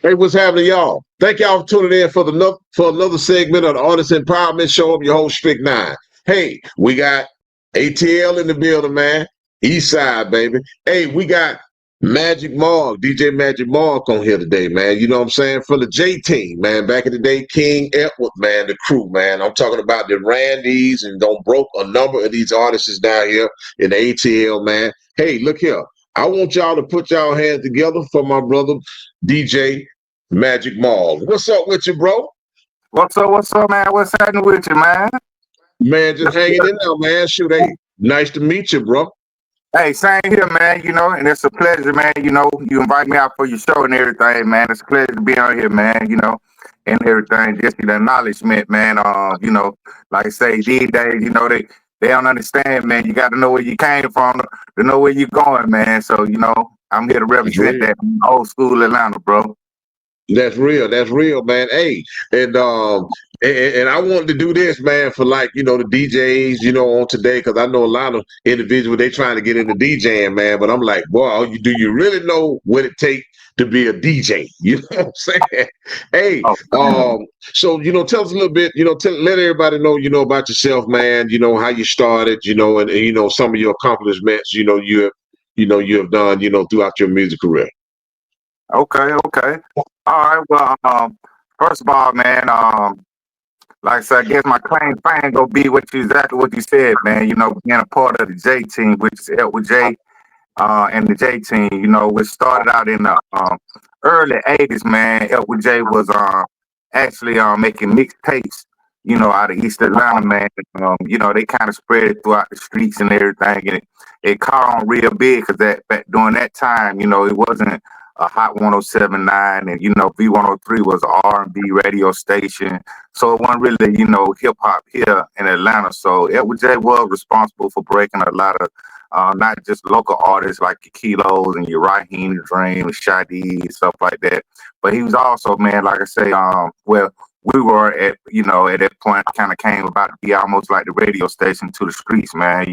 Hey, what's happening, y'all? Thank y'all for tuning in for another segment of the Artist Empowerment Show. I'm your host, Strick Nine. Hey, we got ATL in the building, man. East Side, baby. Hey, we got Magic Mark, DJ Magic Mark on here today, man. You know what I'm saying? From the J Team, man. Back in the day, King Edward, man, the crew, man. I'm talking about the Randys and don't broke a number of these artists down here in the ATL, man. Hey, look here. I want y'all to put y'all hands together for my brother, DJ Magic Mall. What's up with you, bro? What's up, man? What's happening with you, man? Man, just hanging in there, man. Shoot, hey, nice to meet you, bro. Hey, same here, man, and it's a pleasure, man, you invite me out for your show and everything, man. It's a pleasure to be on here, man, and everything. Just the acknowledgement, man. Like I say, these days, they don't understand, man. You got to know where you came from to know where you're going, man. So, I'm here to represent that old school Atlanta, bro. That's real. That's real, man. Hey, and I wanted to do this, man, for like the DJs, on today, because I know a lot of individuals they trying to get into DJing, man. But I'm like, boy, do you really know what it takes to be a DJ? You know what I'm saying? Hey, so tell us a little bit, let everybody know, about yourself, man. How you started, and some of your accomplishments, you have done, throughout your music career. Okay. All right. Well, first of all, man, like I said, I guess my claim to fame gonna be exactly what you said, man. Being a part of the J Team, which is Edward J, and the J Team. Which started out in the early '80s, man. Edward J was actually making mixtapes, out of East Atlanta, man. They kind of spread it throughout the streets and everything, and it caught on real big because during that time, it wasn't a Hot 107.9, and V103 was an R&B radio station, so it wasn't really hip hop here in Atlanta. So Edward J was responsible for breaking a lot of not just local artists like your Kilos and your Raheem Dream and Shadi and stuff like that, but he was also, man, like I say, we were at that point kind of came about to be almost like the radio station to the streets, man.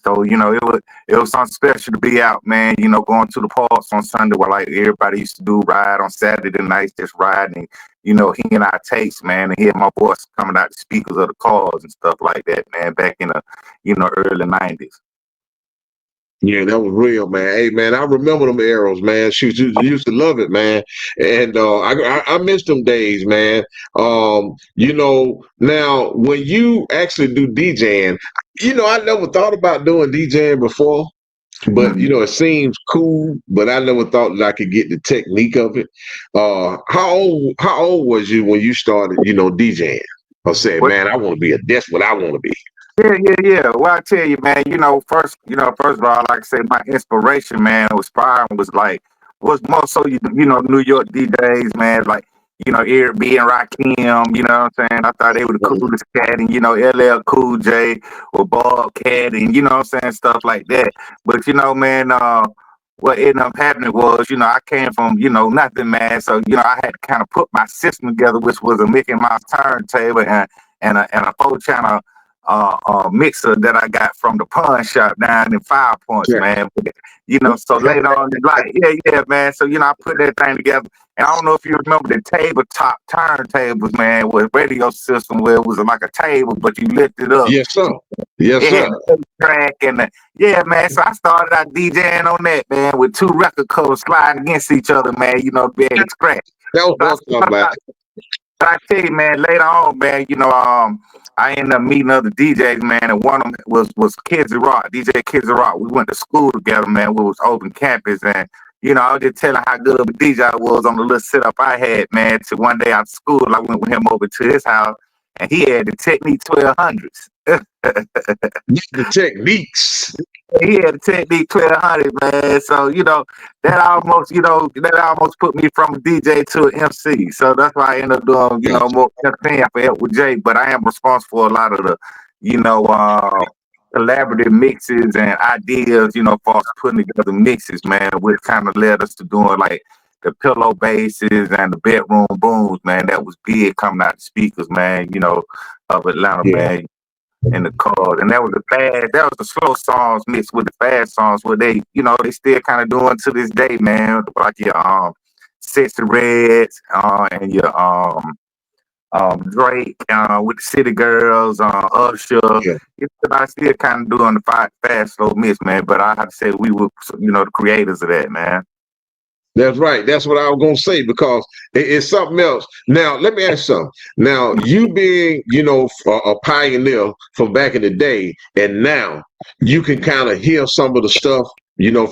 So, it was something special to be out, man, going to the parks on Sunday where like everybody used to do, ride on Saturday nights, just riding, hearing our tapes, man, and hearing my voice coming out the speakers of the cars and stuff like that, man, back in the, early 90s. Yeah, that was real, man. Hey, man, I remember them arrows, man. Shoot, you used to love it, man. And I miss them days, man. Now when you actually do DJing, I never thought about doing DJing before, but it seems cool. But I never thought that I could get the technique of it. How old was you when you started, DJing? I said, man, I want to be that's what I want to be. Yeah. Well, I tell you, man, first of all, like I say, my inspiration, man, was more so, New York DJs, man, like, Eric B and Rakim, you know what I'm saying? I thought they were the coolest cat, and, LL Cool J or Bob Cat, and, what I'm saying, stuff like that. But, man, what ended up happening was, I came from, nothing, man. So, I had to kind of put my system together, which was a Mickey Mouse turntable and a 4-channel mixer that I got from the pawn shop down in 5 Points, man. But, so later on in life, yeah, man. So, I put that thing together. And I don't know if you remember the tabletop turntables, man, with radio system where it was like a table, but you lift it up. Yes, sir. Yes, sir. Track and yeah, man. So I started out DJing on that, man, with 2 record covers sliding against each other, man, being scratched. That was awesome, I tell you, man, later on, man, I ended up meeting other DJs, man, and one of them was Kids Rock, DJ Kids Rock. We went to school together, man. We was open campus, and I was just telling how good of a DJ I was on the little setup I had, man. To one day after school, I went with him over to his house, and he had the Technique 1200s. The techniques. He had the Technique 1200, man. So that almost put me from a DJ to an MC. So that's why I ended up doing more MCing for Edward J. But I am responsible for a lot of the collaborative mixes and ideas, for us putting together mixes, man, which kind of led us to doing like the pillow basses and the bedroom booms, man. That was big coming out the speakers, man, of Atlanta, man. In the cars, and that was the slow songs mixed with the fast songs where they, they still kind of doing to this day, man. Like your Sexy Reds, and your Drake, with the City Girls, Usher. Yeah. I still kind of doing the fast slow mix, man. But I have to say we were, the creators of that, man. That's right. That's what I was gonna say because it's something else. Now, let me ask you something. Now, you being, a pioneer from back in the day, and now you can kind of hear some of the stuff,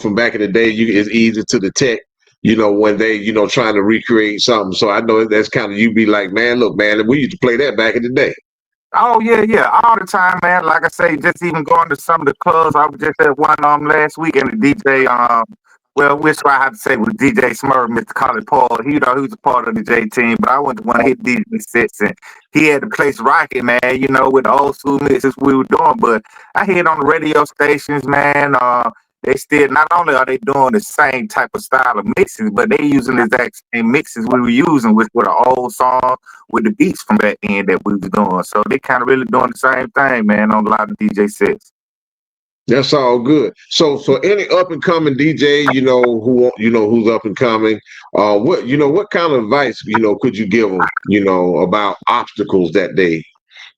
from back in the day. It's easy to detect, when they, trying to recreate something. So I know that's kind of you be like, man, look, man, we used to play that back in the day. Oh yeah, all the time, man. Like I say, just even going to some of the clubs. I was just at one last week, and the DJ well, which I have to say was DJ Smurf, Mr. Collie Paul. He was a part of the J team, but I went to one of his DJ sets, and he had the place rocking, man. With the old school mixes we were doing. But I hear it on the radio stations, man. They still, not only are they doing the same type of style of mixes, but they using the exact same mixes we were using with an old song with the beats from back then that we was doing. So they kind of really doing the same thing, man, on a lot of DJ sets. That's all good. So for any up and coming DJ, who's up and coming, what kind of advice, could you give them, about obstacles that they,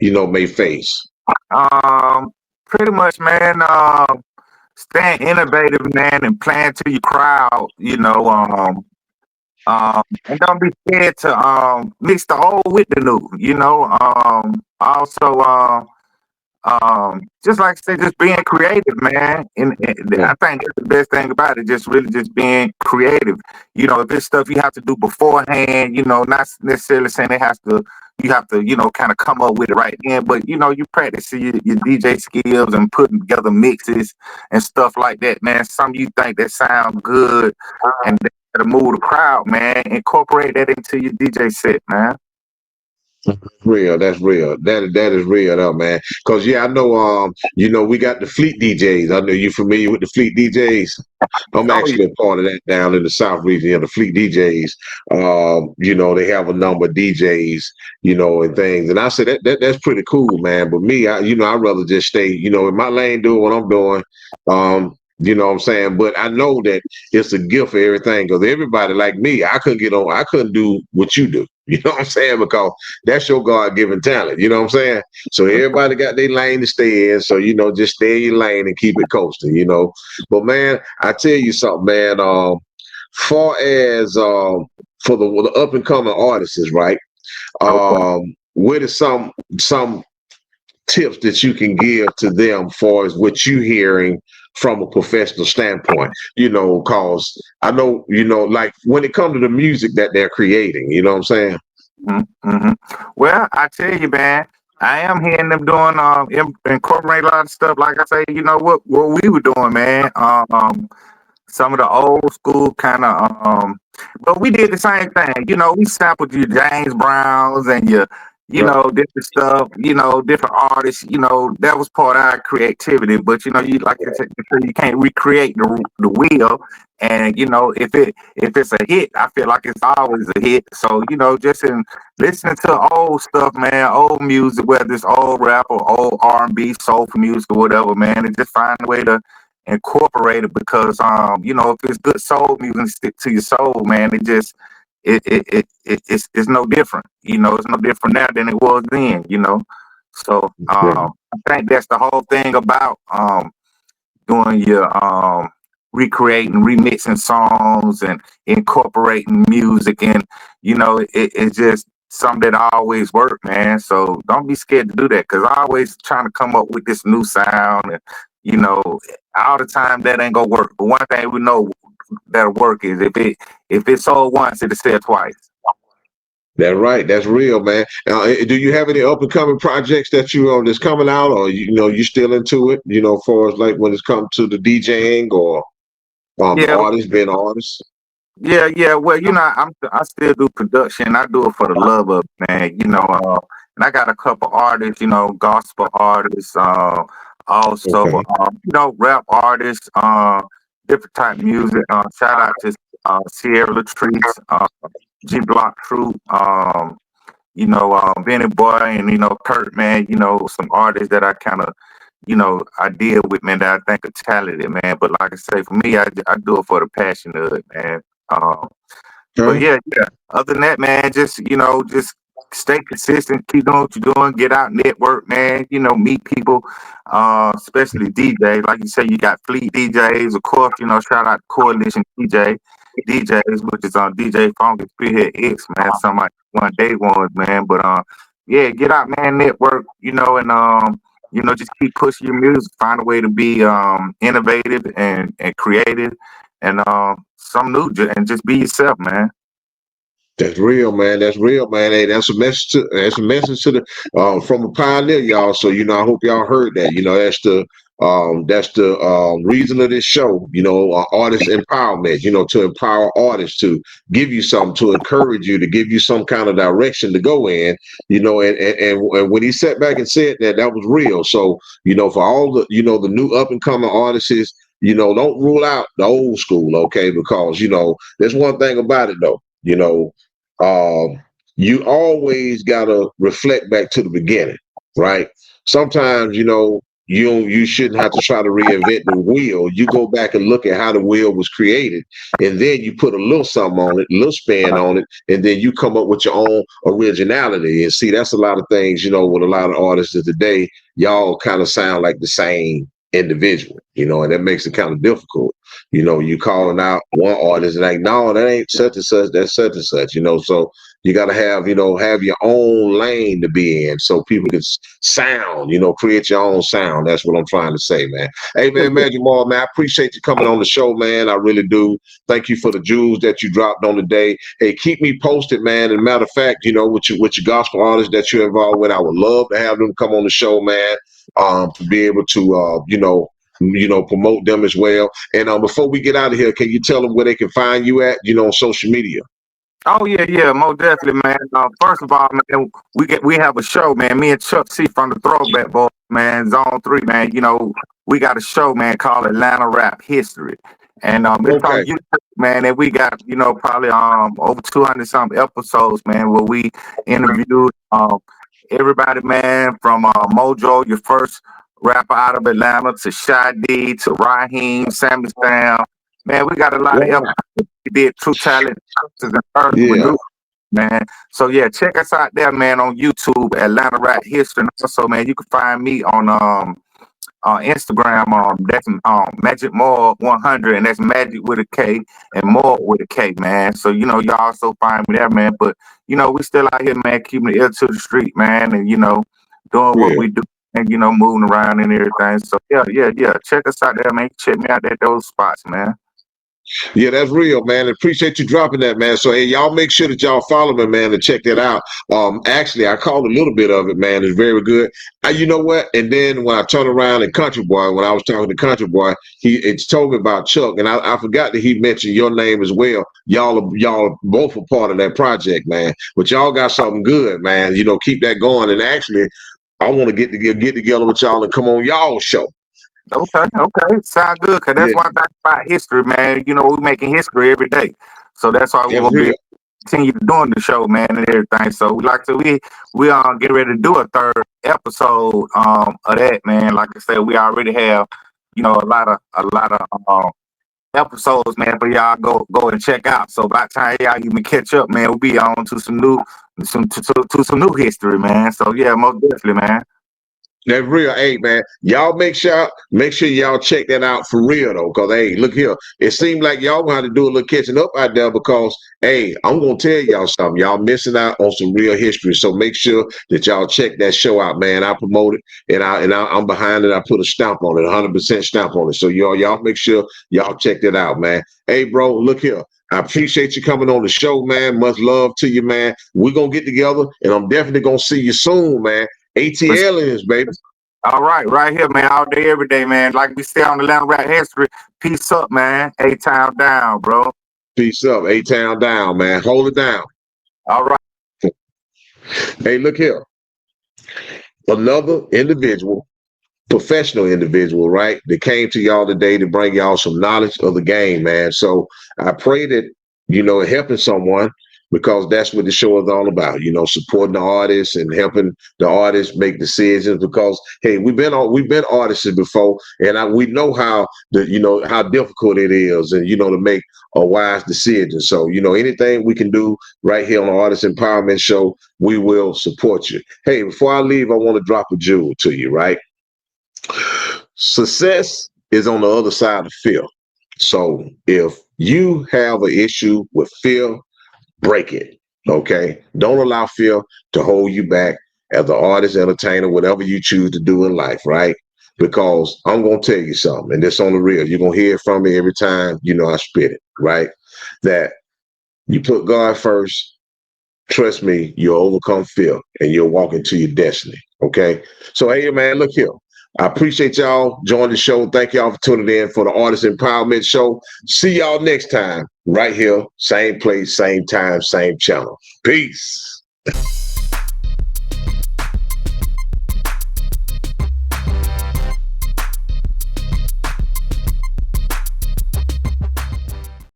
may face? Pretty much, man. Staying innovative, man, and playing to your crowd. And don't be scared to mix the old with the new. Also, just like I said, just being creative, man. And Yeah. I think that's the best thing about it, just really just being creative. If it's stuff you have to do beforehand, not necessarily saying you have to, kind of come up with it right then, but you practice your DJ skills and putting together mixes and stuff like that, man. Some you think that sound good and to move the crowd, man. Incorporate that into your DJ set, man. Real, that's real. That is real, though, man. Cause yeah, I know. We got the Fleet DJs. I know you familiar with the Fleet DJs. I'm Oh yeah. actually a part of that down in the South region. The Fleet DJs. They have a number of DJs. And things. And I said that's pretty cool, man. But me, I'd rather just stay, in my lane, doing what I'm doing. You know what I'm saying? But I know that it's a gift for everything because everybody like me, I couldn't do what you do. You know what I'm saying? Because that's your God given talent. You know what I'm saying? So everybody got their lane to stay in. So, just stay in your lane and keep it coasting. But man, I tell you something, man. Far as for the up and coming artists, right? Okay. What is some tips that you can give to them for as what you hearing from a professional standpoint, cause I know, like when it comes to the music that they're creating, you know what I'm saying? Mm-hmm. Well, I tell you, man, I am hearing them doing incorporate a lot of stuff. Like I say, what we were doing, man. Some of the old school kind of but we did the same thing. We sampled your James Browns and your Right. different stuff, different artists. That was part of our creativity. But you like I said, you can't recreate the wheel. And if it's a hit, I feel like it's always a hit. So just in listening to old stuff, man, old music, whether it's old rap or old R&B, soulful music or whatever, man, and just find a way to incorporate it because if it's good soul music stick to your soul, man, it's no different. It's no different now than it was then. So Yeah. I think that's the whole thing about doing your recreating, remixing songs and incorporating music, and it's just something that always work, man. So don't be scared to do that because I always trying to come up with this new sound, and all the time that ain't gonna work. But one thing we know that'll work is if it's sold once, it'll sell twice. That's right. That's real, man. Do you have any up and coming projects that that's coming out, or you still into it? For as like when it's come to the DJing or Yeah, artists being artists. yeah. Well, I still do production. I do it for the love of it, man. And I got a couple artists, gospel artists, also, Okay. rap artists, different type of music. Shout out to Sierra Latrice, G Block Troop, Benny Boy, and Kurt, man. Some artists that I kind of, I deal with, man, that I think are talented, man. But like I say, for me, I do it for the passion of it, man. Um, But Huh? yeah, yeah. Other than that, man, just just stay consistent, keep doing what you're doing, get out, network, man. Meet people, especially DJs. Like you say, you got Fleet DJs, of course. Shout out to Coalition DJs, which is on DJ Funk and Spearhead X, man. Some like one day ones, man. But yeah, get out, man, network. And just keep pushing your music. Find a way to be innovative and creative, and some new, and just be yourself, man. That's real, man. That's real, man. Hey, that's a message to the from a pioneer, y'all. So I hope y'all heard that. That's the reason of this show. Artist empowerment. To empower artists, to give you something, to encourage you, to give you some kind of direction to go in. And when he sat back and said that, that was real. So for all the the new up and coming artists, don't rule out the old school, okay? Because there's one thing about it though. You always gotta reflect back to the beginning, right? Sometimes, you shouldn't have to try to reinvent the wheel. You go back and look at how the wheel was created, and then you put a little something on it, a little spin on it, and then you come up with your own originality. And see, that's a lot of things, with a lot of artists of today, y'all kind of sound like the same individual, and that makes it kind of difficult. You calling out one artist and like, no, that ain't such and such, that's such and such, so you got to have your own lane to be in so people can sound, create your own sound. That's what I'm trying to say, man. Hey, man, Magic Mall, man, I appreciate you coming on the show, man. I really do. Thank you for the jewels that you dropped on today. Hey, keep me posted, man. And matter of fact, with your gospel artists that you're involved with, I would love to have them come on the show, man, to be able to, promote them as well. And before we get out of here, can you tell them where they can find you at, on social media? Oh yeah, yeah, most definitely, man. First of all, man, we have a show, man. Me and Chuck C from the Throwback Boys, man, Zone 3, man. We got a show, man, called Atlanta Rap History, and it's on Okay. YouTube, man. And we got probably over 200 some episodes, man, where we interviewed everybody, man, from Mojo, your first rapper out of Atlanta, to Shy D, to Raheem, Sammy Sam. Man, we got a lot of Wow. episodes. We did True Talent and Earth with Yeah. New, man. So yeah, check us out there, man, on YouTube, Atlanta Rap History. And also, man, you can find me on Instagram. That's Magic More 100, and that's Magic with a K and More with a K, man. So you also find me there, man. But we still out here, man, keeping the ear to the street, man, and doing what Yeah. we do. And moving around and everything. So yeah. Check us out there, man. Check me out at those spots, man. Yeah, that's real, man. Appreciate you dropping that, man. So, hey, y'all make sure that y'all follow me, man, and check that out. Actually, I called a little bit of it, man. It's very good. You know what? And then when I turn around and Country Boy, when I was talking to Country Boy, it's told me about Chuck, and I forgot that he mentioned your name as well. Y'all both a part of that project, man. But y'all got something good, man. Keep that going. And actually, I want to get together with y'all and come on y'all show. Okay. Sound good. Cause that's Yeah, one thing about history, man. We're making history every day. So that's why we're that's gonna be real. continue doing the show, man, and everything. So we get ready to do a third episode of that, man. Like I said, we already have, a lot of episodes, man, for y'all go and check out. So by the time y'all even catch up, man, we'll be on to some new history, man. So yeah, most definitely, man. That's real. Hey, man, y'all make sure y'all check that out for real though. Cause hey, look here. It seems like y'all gonna have to do a little catching up out there because hey, I'm gonna tell y'all something. Y'all missing out on some real history. So make sure that y'all check that show out, man. I promote it I'm behind it. I put a stamp on it, 100% stamp on it. So y'all make sure y'all check that out, man. Hey, bro, look here. I appreciate you coming on the show, man. Much love to you, man. We're gonna get together and I'm definitely gonna see you soon, man. ATL is, baby. All right here, man. All day, every day, man. Like we say on the Land Rap History, peace up, man. A-Town down, bro. Peace up. A-Town down, man. Hold it down. All right. Hey, look here. Another individual, professional individual, right, that came to y'all today to bring y'all some knowledge of the game, man. So I pray that, helping someone, because that's what the show is all about. You know, supporting the artists and helping the artists make decisions. Because hey, we've been artists before, and we know how how difficult it is, and to make a wise decision. So anything we can do right here on the Artist Empowerment Show, we will support you. Hey, before I leave, I want to drop a jewel to you. Right, success is on the other side of fear. So if you have an issue with fear, break it. Okay. Don't allow fear to hold you back as an artist, entertainer, whatever you choose to do in life, right? Because I'm gonna tell you something, and this on the real. You're gonna hear it from me every time I spit it, right? That you put God first, trust me, you'll overcome fear and you'll walk into your destiny. Okay. So hey man, look here. I appreciate y'all joining the show. Thank y'all for tuning in for the Artist Empowerment Show. See y'all next time, right here, same place, same time, same channel. Peace.